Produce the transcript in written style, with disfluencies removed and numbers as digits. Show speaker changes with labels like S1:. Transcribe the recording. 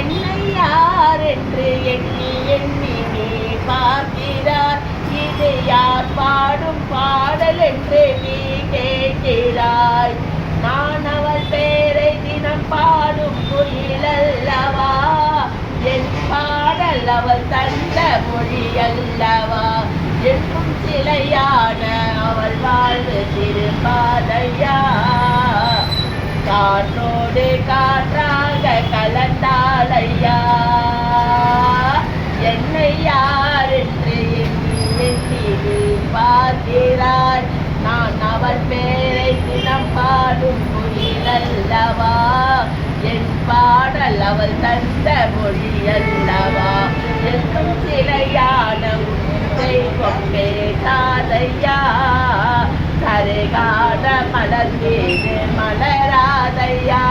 S1: என்னை யார் என்று எண்ணி எண்ணி நீ பார்க்கிறார். இது யார் பாடும் பாடல் என்று நீ கேட்கிறாய். நான் அவள் பேரை தினம் பாடும் குயிலல்லவா, என் பாடல் அவள் தந்த மொழி அல்லவா. எங்கும் சிலையான அவள் வாழ்வு திருப்பாதையா. காற்றோடு காற்றாக கலந்தாளையா. என்னை யார் என்று எண்ணி எண்ணி நீ பார்க்கிறாய். நான் அவள் பேரை தினம் பாடும் குயிலல்லவா, என் பாடல் அவள் தந்த மொழி அல்லவா. எங்கும் சிலையான தெய்வம் பேசாதையா. கரைகாட மலர் மீது மலராதையா.